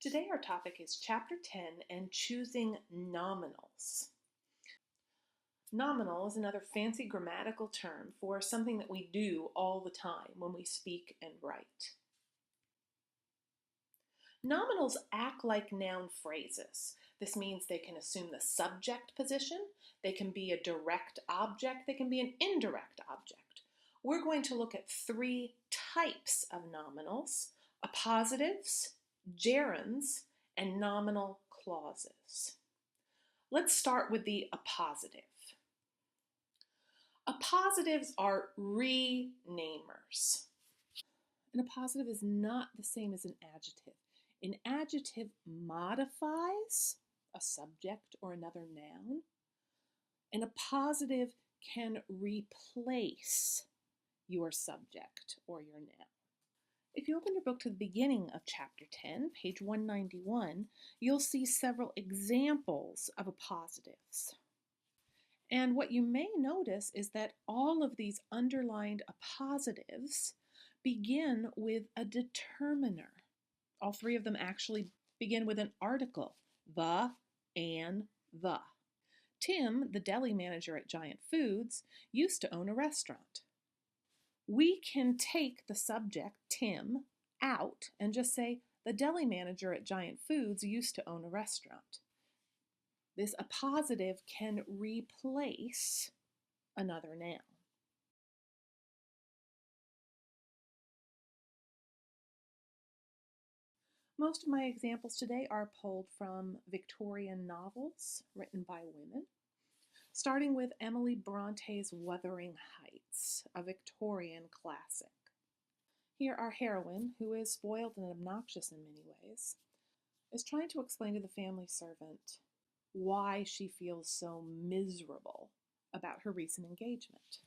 Today our topic is Chapter 10 and choosing nominals. Nominal is another fancy grammatical term for something that we do all the time when we speak and write. Nominals act like noun phrases. This means they can assume the subject position, they can be a direct object, they can be an indirect object. We're going to look at three types of nominals: appositives, gerunds, and nominal clauses. Let's start with the appositive. Appositives are renamers. An appositive is not the same as an adjective. An adjective modifies a subject or another noun. An appositive can replace your subject or your noun. If you open your book to the beginning of Chapter 10, page 191, you'll see several examples of appositives. And what you may notice is that all of these underlined appositives begin with a determiner. All three of them actually begin with an article, the and the. Tim, the deli manager at Giant Foods, used to own a restaurant. We can take the subject, Tim, out and just say, the deli manager at Giant Foods used to own a restaurant. This appositive can replace another noun. Most of my examples today are pulled from Victorian novels written by women, starting with Emily Bronte's Wuthering Heights, a Victorian classic. Here, our heroine, who is spoiled and obnoxious in many ways, is trying to explain to the family servant why she feels so miserable about her recent engagement.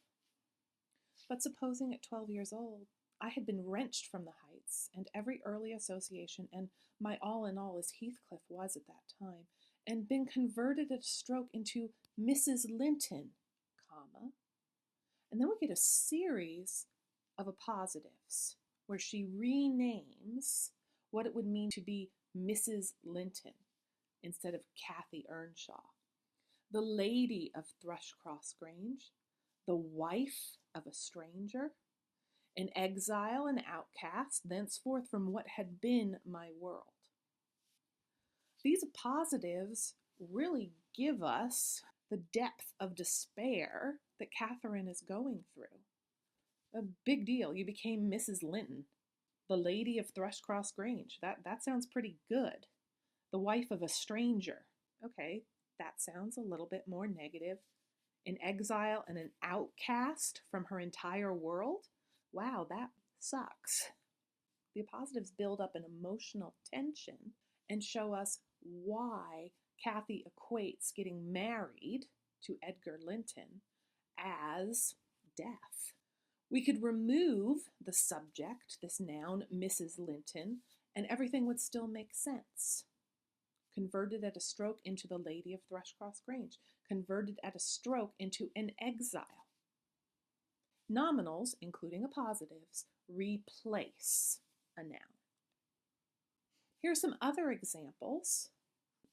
But supposing at 12 years old, I had been wrenched from the heights and every early association, and my all in all as Heathcliff was at that time, and been converted at a stroke into Mrs. Linton, comma. And then we get a series of appositives where she renames what it would mean to be Mrs. Linton instead of Kathy Earnshaw. The lady of Thrushcross Grange, the wife of a stranger, an exile and outcast, thenceforth from what had been my world. These appositives really give us the depth of despair that Catherine is going through. A big deal. You became Mrs. Linton, the lady of Thrushcross Grange. That sounds pretty good. The wife of a stranger. Okay, that sounds a little bit more negative. An exile and an outcast from her entire world. Wow, that sucks. The appositives build up an emotional tension and show us why Kathy equates getting married to Edgar Linton as death. We could remove the subject, this noun, Mrs. Linton, and everything would still make sense. Converted at a stroke into the lady of Thrushcross Grange. Converted at a stroke into an exile. Nominals, including appositives, replace a noun. Here are some other examples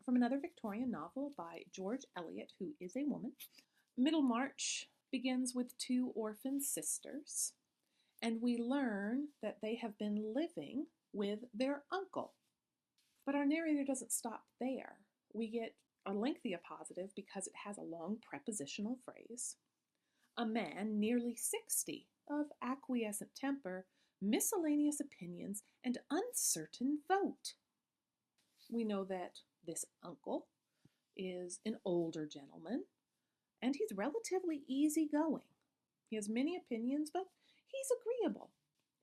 from another Victorian novel by George Eliot, who is a woman. Middlemarch begins with two orphan sisters, and we learn that they have been living with their uncle. But our narrator doesn't stop there. We get a lengthy appositive because it has a long prepositional phrase. A man nearly 60, of acquiescent temper, miscellaneous opinions, and uncertain vote. We know that this uncle is an older gentleman, and he's relatively easygoing. He has many opinions, but he's agreeable,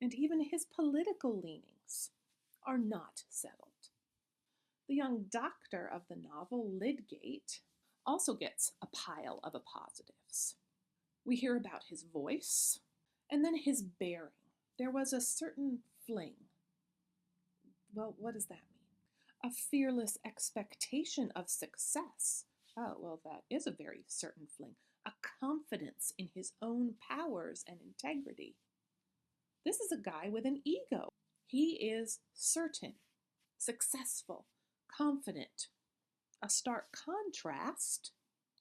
and even his political leanings are not settled. The young doctor of the novel, Lydgate, also gets a pile of appositives. We hear about his voice, and then his bearing. There was a certain fling. Well, what does that mean? A fearless expectation of success. Oh, well, that is a very certain fling. A confidence in his own powers and integrity. This is a guy with an ego. He is certain. successful, confident, a stark contrast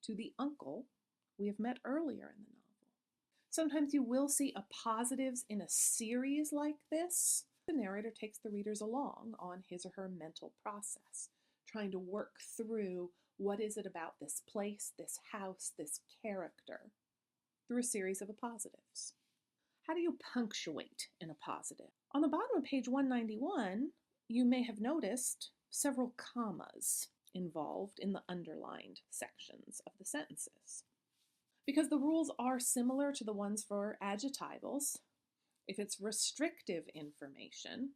to the uncle we have met earlier in the novel. Sometimes you will see appositives in a series like this. The narrator takes the readers along on his or her mental process, trying to work through what is it about this place, this house, this character, through a series of appositives. How do you punctuate an appositive? On the bottom of page 191, you may have noticed several commas involved in the underlined sections of the sentences. Because the rules are similar to the ones for adjectivals, if it's restrictive information,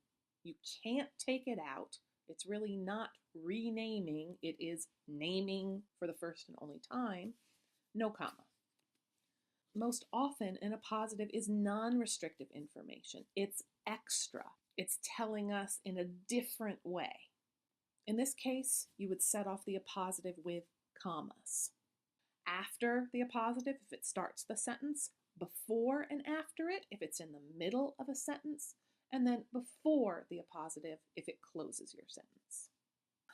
you can't take it out. It's really not renaming, it is naming for the first and only time. No comma. Most often, an appositive is non-restrictive information. It's extra. It's telling us in a different way. In this case, you would set off the appositive with commas. After the appositive, if it starts the sentence, before and after it, if it's in the middle of a sentence, and then before the appositive, if it closes your sentence.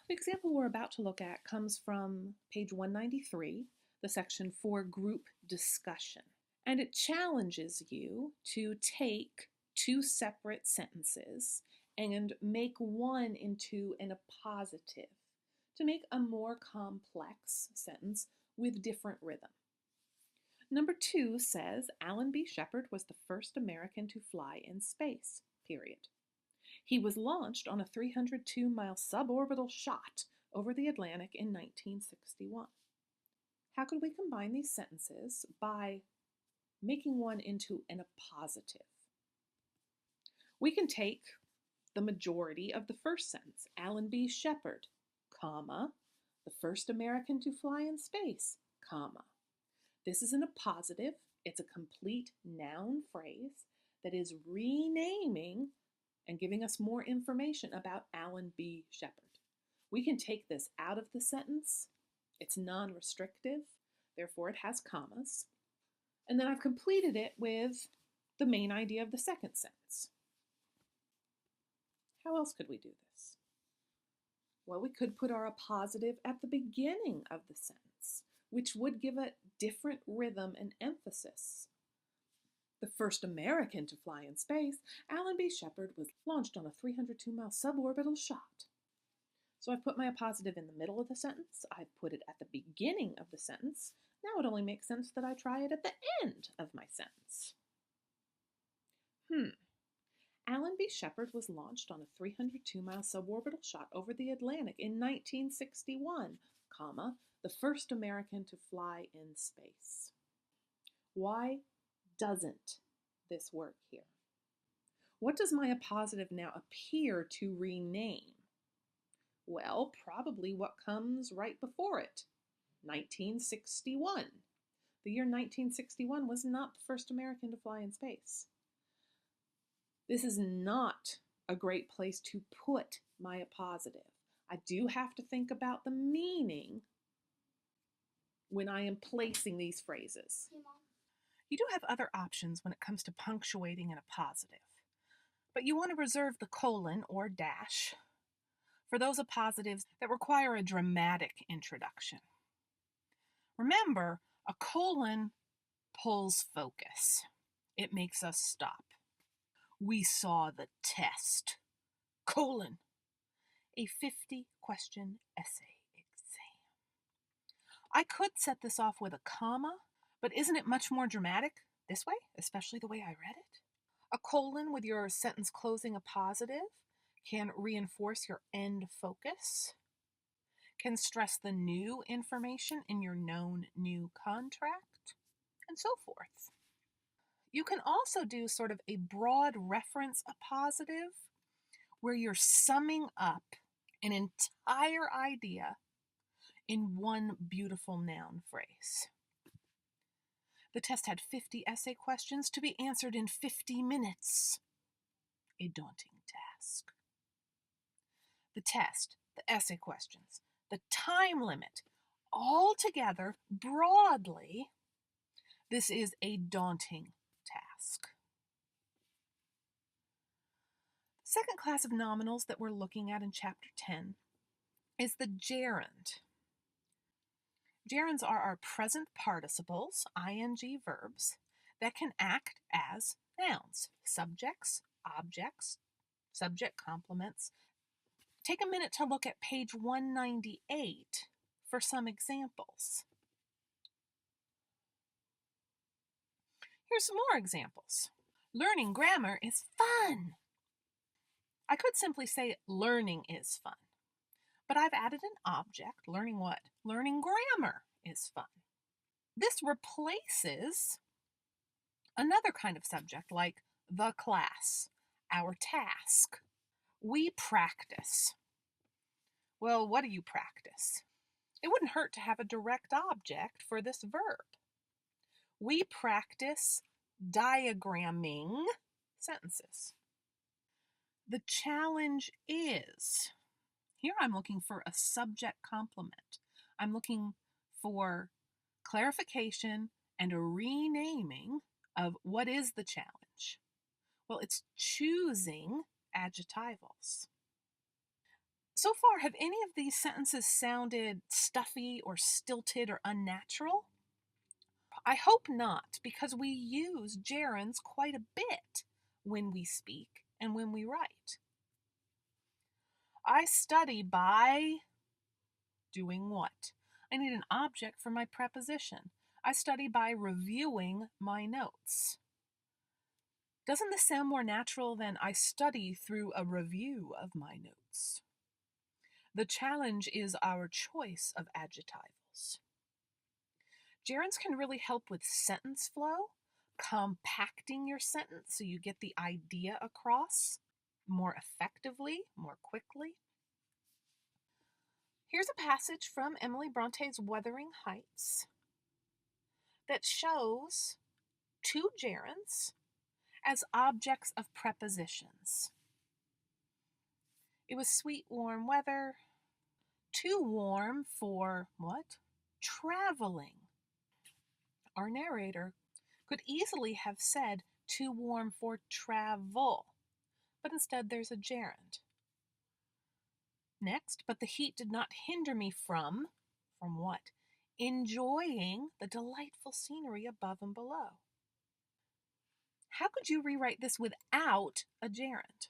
The example we're about to look at comes from page 193, the section for group discussion. And it challenges you to take two separate sentences and make one into an appositive to make a more complex sentence with different rhythm. Number 2 says, Alan B. Shepard was the first American to fly in space, period. He was launched on a 302-mile suborbital shot over the Atlantic in 1961. How could we combine these sentences by making one into an appositive? We can take the majority of the first sentence, Alan B. Shepard, comma, the first American to fly in space, comma. This is an appositive. It's a complete noun phrase that is renaming and giving us more information about Alan B. Shepard. We can take this out of the sentence. It's non-restrictive, therefore it has commas. And then I've completed it with the main idea of the second sentence. How else could we do this? Well, we could put our appositive at the beginning of the sentence, which would give a different rhythm and emphasis. The first American to fly in space, Alan B. Shepard, was launched on a 302-mile suborbital shot. So I've put my appositive in the middle of the sentence. I've put it at the beginning of the sentence. Now it only makes sense that I try it at the end of my sentence. Alan B. Shepard was launched on a 302-mile suborbital shot over the Atlantic in 1961, comma, the first American to fly in space. Why doesn't this work here? What does my appositive now appear to rename? Well, probably what comes right before it, 1961. The year 1961 was not the first American to fly in space. This is not a great place to put my appositive. I do have to think about the meaning when I am placing these phrases. You do have other options when it comes to punctuating an appositive, but you want to reserve the colon or dash for those appositives that require a dramatic introduction. Remember, a colon pulls focus. It makes us stop. We saw the test, colon, a 50-question essay exam. I could set this off with a comma, but isn't it much more dramatic this way, especially the way I read it? A colon with your sentence closing appositive can reinforce your end focus, can stress the new information in your known new contract, and so forth. You can also do sort of a broad reference appositive where you're summing up an entire idea in one beautiful noun phrase. The test had 50 essay questions to be answered in 50 minutes. A daunting task. The test, the essay questions, the time limit, all together, broadly, this is a daunting task. Second class of nominals that we're looking at in Chapter 10 is the gerund. Gerunds are our present participles, ing verbs, that can act as nouns, subjects, objects, subject complements. Take a minute to look at page 198 for some examples. Here's some more examples. Learning grammar is fun. I could simply say learning is fun, but I've added an object. Learning what? Learning grammar is fun. This replaces another kind of subject like the class, our task. We practice. Well, what do you practice? It wouldn't hurt to have a direct object for this verb. We practice diagramming sentences. The challenge is, here I'm looking for a subject complement. I'm looking for clarification and a renaming of what is the challenge. Well, it's choosing adjectivals. So far, have any of these sentences sounded stuffy or stilted or unnatural? I hope not, because we use gerunds quite a bit when we speak and when we write. I study by doing what? I need an object for my preposition. I study by reviewing my notes. Doesn't this sound more natural than I study through a review of my notes? The challenge is our choice of adjectivals. Gerunds can really help with sentence flow, compacting your sentence so you get the idea across more effectively, more quickly. Here's a passage from Emily Bronte's Wuthering Heights that shows two gerunds as objects of prepositions. It was sweet, warm weather. Too warm for what? Traveling. Our narrator could easily have said too warm for travel, but instead there's a gerund. Next, but the heat did not hinder me from what? Enjoying the delightful scenery above and below. How could you rewrite this without a gerund?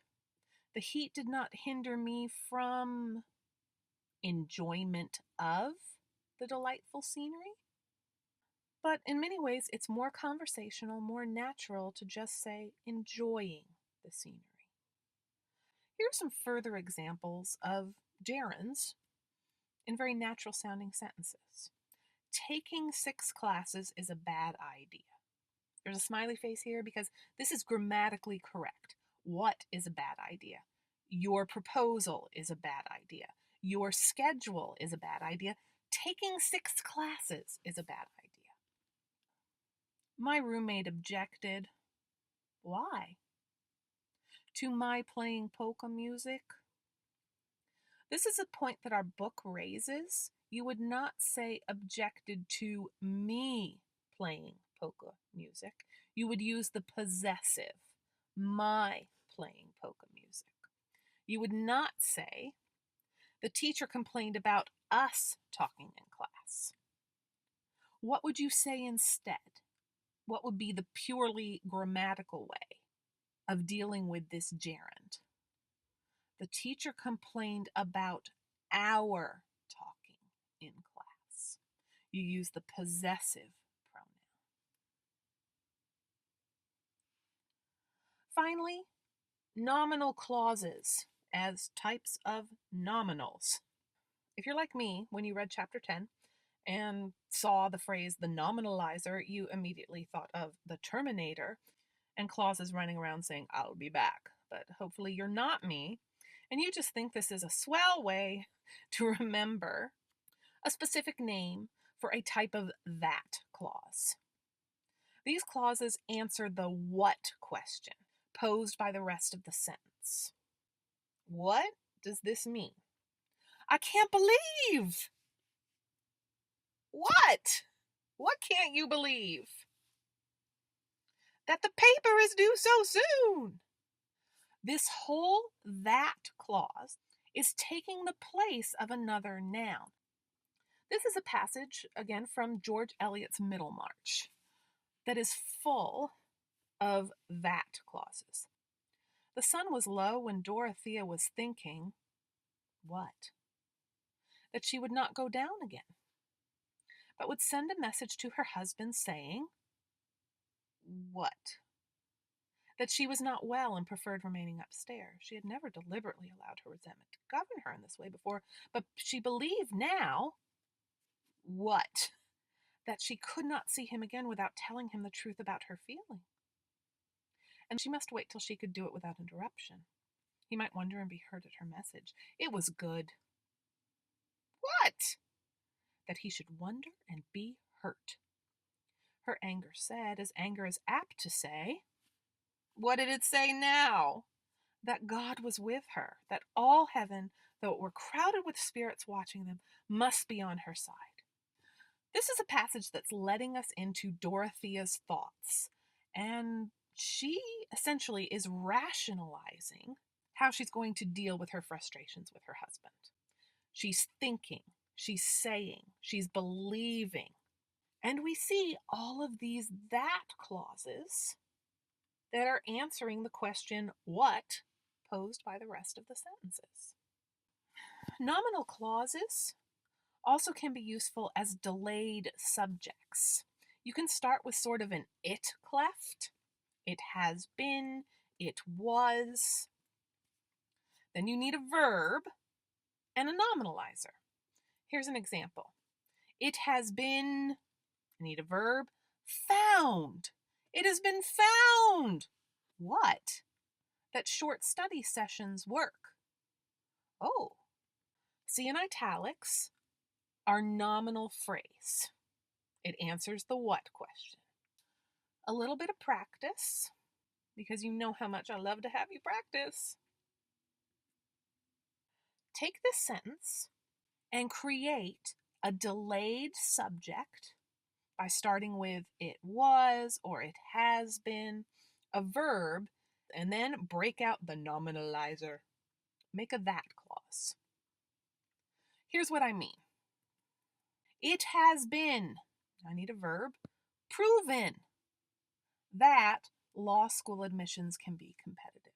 The heat did not hinder me from enjoyment of the delightful scenery. But in many ways, it's more conversational, more natural to just say enjoying the scenery. Here are some further examples of gerunds in very natural sounding sentences. Taking 6 classes is a bad idea. There's a smiley face here because this is grammatically correct. What is a bad idea? Your proposal is a bad idea. Your schedule is a bad idea. Taking 6 classes is a bad idea. My roommate objected. Why? To my playing polka music. This is a point that our book raises. You would not say objected to me playing polka music. You would use the possessive, my playing polka music. You would not say the teacher complained about us talking in class. What would you say instead? What would be the purely grammatical way of dealing with this gerund? The teacher complained about our talking in class. You use the possessive pronoun. Finally, nominal clauses as types of nominals. If you're like me, when you read chapter 10 and saw the phrase the nominalizer, you immediately thought of the Terminator and clauses running around saying, I'll be back. But hopefully you're not me, and you just think this is a swell way to remember a specific name for a type of that clause. These clauses answer the what question posed by the rest of the sentence. What does this mean? I can't believe. What? What can't you believe? That the paper is due so soon. This whole that clause is taking the place of another noun. This is a passage, again, from George Eliot's Middlemarch that is full of that clauses. The sun was low when Dorothea was thinking, what? That she would not go down again, but would send a message to her husband saying, what? That she was not well and preferred remaining upstairs. She had never deliberately allowed her resentment to govern her in this way before, but she believed now, what? That she could not see him again without telling him the truth about her feeling. And she must wait till she could do it without interruption. He might wonder and be hurt at her message. It was good. What? That he should wonder and be hurt. Her anger said, as anger is apt to say, what did it say now? That God was with her, that all heaven, though it were crowded with spirits watching them, must be on her side. This is a passage that's letting us into Dorothea's thoughts, and she essentially is rationalizing how she's going to deal with her frustrations with her husband. She's thinking, she's saying, she's believing. And we see all of these that clauses that are answering the question, what, posed by the rest of the sentences. Nominal clauses also can be useful as delayed subjects. You can start with sort of an it cleft. It has been, it was. Then you need a verb and a nominalizer. Here's an example. It has been, I need a verb, found. It has been found. What? That short study sessions work. Oh. See in italics, our nominal phrase. It answers the what question. A little bit of practice, because you know how much I love to have you practice. Take this sentence and create a delayed subject by starting with it was or it has been, a verb, and then break out the nominalizer. Make a that clause. Here's what I mean. It has been, I need a verb, proven that law school admissions can be competitive.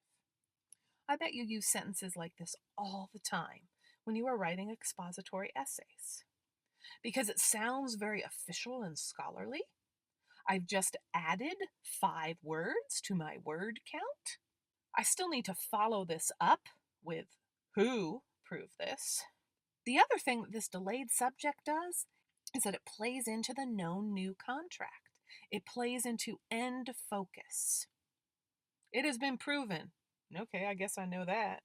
I bet you use sentences like this all the time when you are writing expository essays. Because it sounds very official and scholarly, I've just added 5 words to my word count. I still need to follow this up with who proved this. The other thing that this delayed subject does is that it plays into the known new contract. It plays into end focus. It has been proven. Okay, I guess I know that.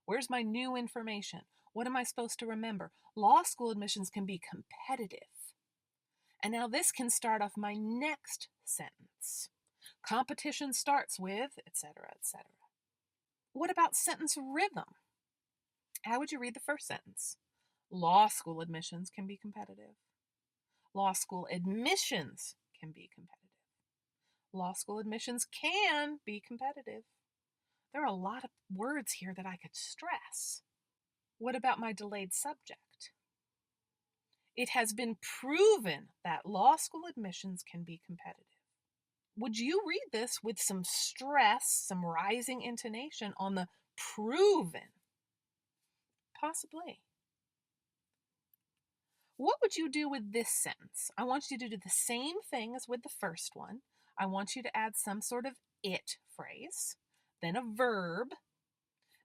Where's my new information? What am I supposed to remember? Law school admissions can be competitive. And now this can start off my next sentence. Competition starts with, etc., etc. What about sentence rhythm? How would you read the first sentence? Law school admissions can be competitive. Law school admissions can be competitive. Law school admissions can be competitive. There are a lot of words here that I could stress. What about my delayed subject? It has been proven that law school admissions can be competitive. Would you read this with some stress, some rising intonation on the proven? Possibly. What would you do with this sentence? I want you to do the same thing as with the first one. I want you to add some sort of it phrase, then a verb,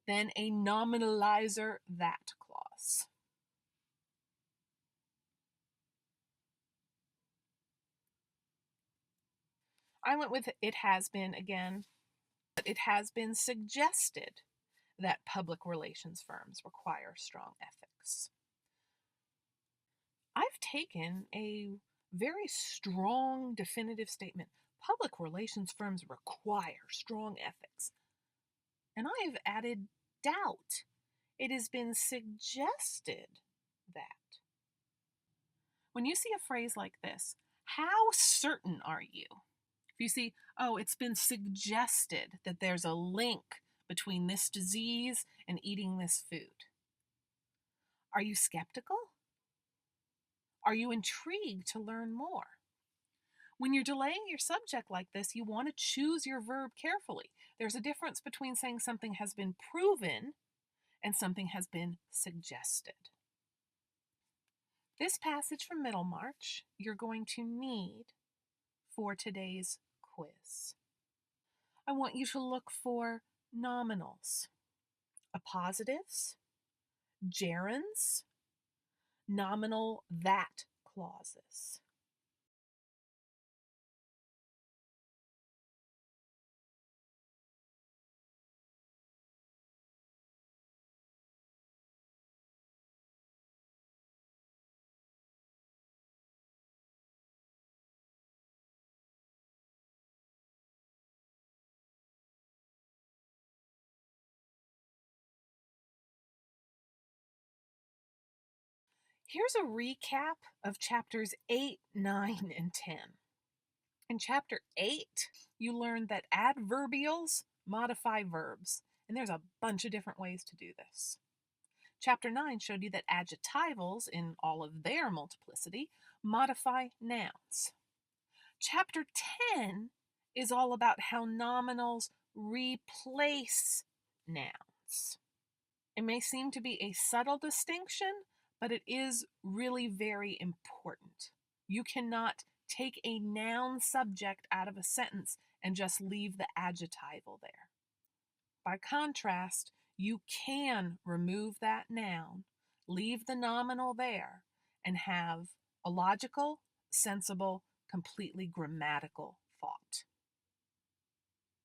then a nominalizer that clause. I went with it has been again. It has been suggested that public relations firms require strong ethics. I've taken a very strong, definitive statement. Public relations firms require strong ethics. And I've added doubt. It has been suggested that. When you see a phrase like this, how certain are you? If you see, oh, it's been suggested that there's a link between this disease and eating this food? Are you skeptical? Are you intrigued to learn more? When you're delaying your subject like this, you want to choose your verb carefully. There's a difference between saying something has been proven and something has been suggested. This passage from Middlemarch you're going to need for today's quiz. I want you to look for nominals, appositives, gerunds, nominal that clauses. Here's a recap of chapters 8, 9, and 10. In chapter 8, you learned that adverbials modify verbs, and there's a bunch of different ways to do this. Chapter 9 showed you that adjectivals, in all of their multiplicity, modify nouns. Chapter 10 is all about how nominals replace nouns. It may seem to be a subtle distinction, but it is really very important. You cannot take a noun subject out of a sentence and just leave the adjectival there. By contrast, you can remove that noun, leave the nominal there, and have a logical, sensible, completely grammatical thought.